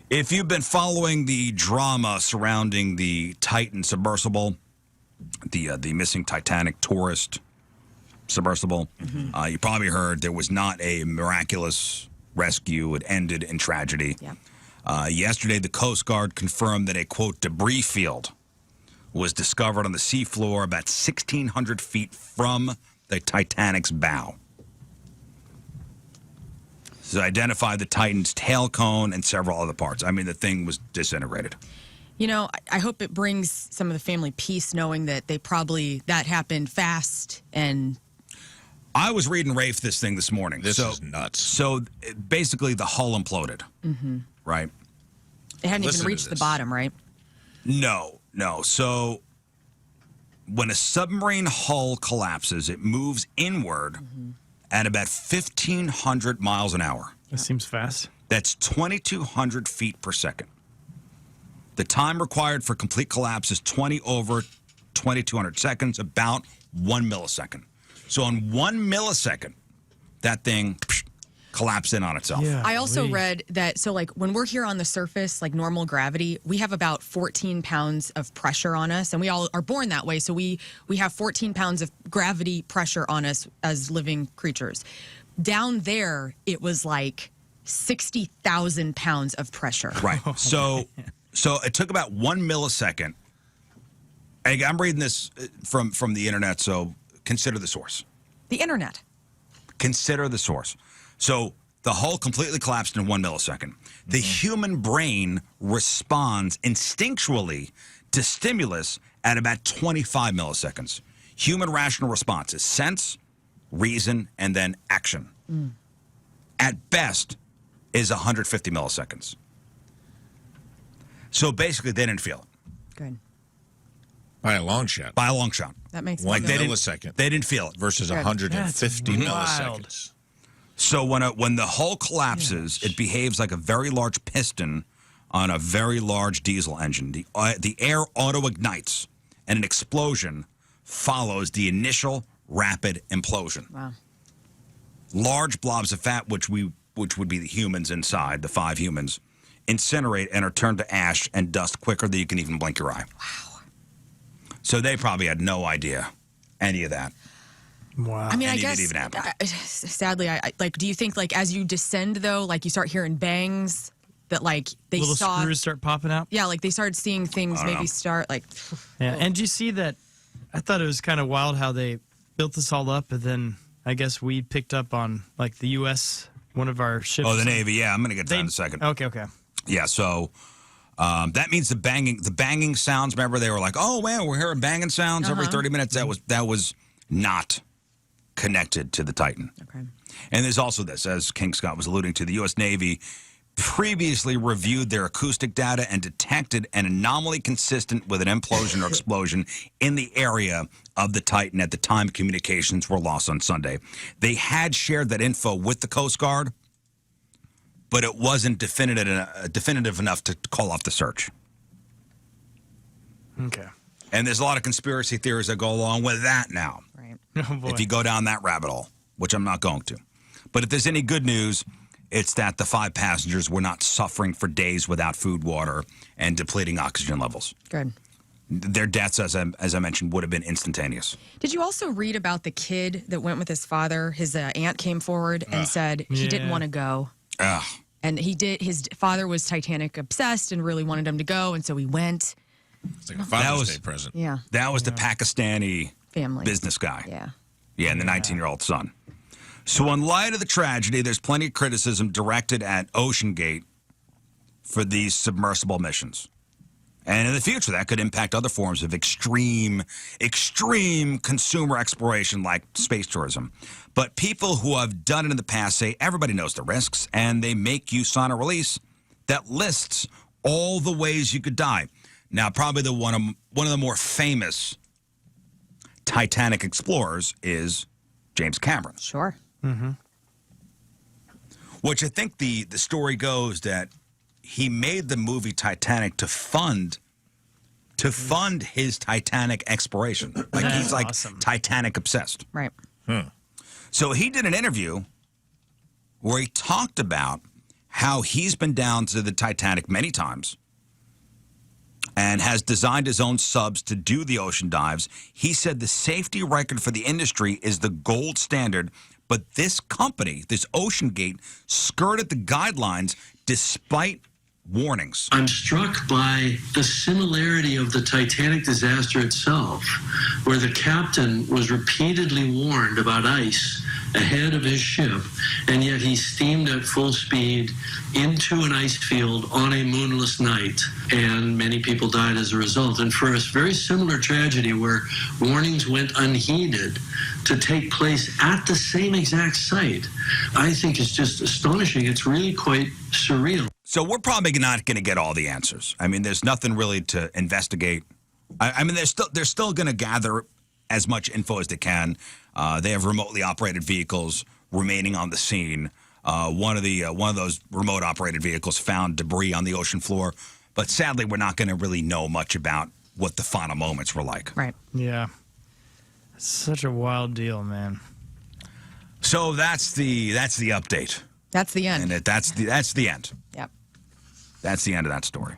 If you've been following the drama surrounding the Titan submersible, the missing Titanic tourist submersible, you probably heard there was not a miraculous rescue. It ended in tragedy. Yeah. Yesterday, the Coast Guard confirmed that a, quote, debris field was discovered on the seafloor about 1,600 feet from the Titanic's bow. So identified the Titan's tail cone and several other parts. I mean, the thing was disintegrated. You know, I hope it brings some of the family peace knowing that that happened fast. And I was reading Rafe this thing this morning. This is nuts. So basically the hull imploded, right? It hadn't Listen even to reached the this. bottom, right? No. So when a submarine hull collapses, it moves inward at about 1,500 miles an hour. That seems fast. That's 2,200 feet per second. The time required for complete collapse is 20 over 2,200 seconds, about 1 millisecond. So in 1 millisecond, that thing collapsed in on itself. Yeah. I also read that, so like when we're here on the surface, like normal gravity, we have about 14 pounds of pressure on us, and we all are born that way. So we have 14 pounds of gravity pressure on us as living creatures. Down there, it was like 60,000 pounds of pressure. Right. So it took about 1 millisecond. I'm reading this from the internet, so consider the source. The internet. Consider the source. So the hull completely collapsed in 1 millisecond. The human brain responds instinctually to stimulus at about 25 milliseconds. Human rational response is sense, reason, and then action. At best is 150 milliseconds. So basically, they didn't feel it. Good. By a long shot. By a long shot. That makes One sense. millisecond. They didn't feel it. Versus Good. 150 That's wild. milliseconds. So when the hull collapses, it behaves like a very large piston on a very large diesel engine. The air auto-ignites, and an explosion follows the initial rapid implosion. Wow. Large blobs of fat, which would be the humans inside, the 5 humans, incinerate and are turned to ash and dust quicker than you can even blink your eye. Wow. So they probably had no idea any of that. Wow. I mean, I Any of it guess, even happened. sadly, I like, do you think, like, as you descend, though, like, you start hearing bangs that, like, they Little saw... screws start popping out. Yeah, like, they started seeing things maybe know. start, like... Yeah. And do you see that? I thought it was kind of wild how they built this all up, and then I guess we picked up on, like, the U.S., one of our ships. Oh, the Navy. Yeah, I'm going to get to that in a second. Okay. Yeah, so that means the banging sounds. Remember, they were like, "Oh man, we're hearing banging sounds every 30 minutes." That was not connected to the Titan. Okay. And there's also this, as King Scott was alluding to, the U.S. Navy previously reviewed their acoustic data and detected an anomaly consistent with an implosion or explosion in the area of the Titan at the time communications were lost on Sunday. They had shared that info with the Coast Guard, but it wasn't definitive enough to call off the search. Okay. And there's a lot of conspiracy theories that go along with that now. Right. Oh, boy. If you go down that rabbit hole, which I'm not going to. But if there's any good news, it's that the 5 passengers were not suffering for days without food, water, and depleting oxygen levels. Good. Their deaths, as I mentioned, would have been instantaneous. Did you also read about the kid that went with his father? His aunt came forward and said he didn't Yeah. want to go. Ugh. And he did. His father was Titanic obsessed and really wanted him to go, and so he went. It's like a Father's Day present. Yeah. That was the Pakistani Family. business guy. Yeah. Yeah, and the 19-year-old son. So in light of the tragedy, there's plenty of criticism directed at OceanGate for these submersible missions. And in the future, that could impact other forms of extreme consumer exploration like space tourism. But people who have done it in the past say everybody knows the risks, and they make you sign a release that lists all the ways you could die. Now, probably one of the more famous Titanic explorers is James Cameron. Sure. Which I think the story goes that he made the movie Titanic to fund his Titanic exploration. Like That's he's like awesome. Titanic obsessed. Right. So he did an interview where he talked about how he's been down to the Titanic many times and has designed his own subs to do the ocean dives. He said the safety record for the industry is the gold standard, but this company, this OceanGate, skirted the guidelines despite warnings. I'm struck by the similarity of the Titanic disaster itself, where the captain was repeatedly warned about ice ahead of his ship, and yet he steamed at full speed into an ice field on a moonless night, and many people died as a result. And for a very similar tragedy where warnings went unheeded to take place at the same exact site, I think is just astonishing. It's really quite surreal. So we're probably not going to get all the answers. I mean, there's nothing really to investigate. I mean, they're still going to gather as much info as they can. They have remotely operated vehicles remaining on the scene. One of those remote operated vehicles found debris on the ocean floor, but sadly, we're not going to really know much about what the final moments were like. Right. Yeah. It's such a wild deal, man. So that's the update, That's the end. and that's the end. Yep. That's the end of that story.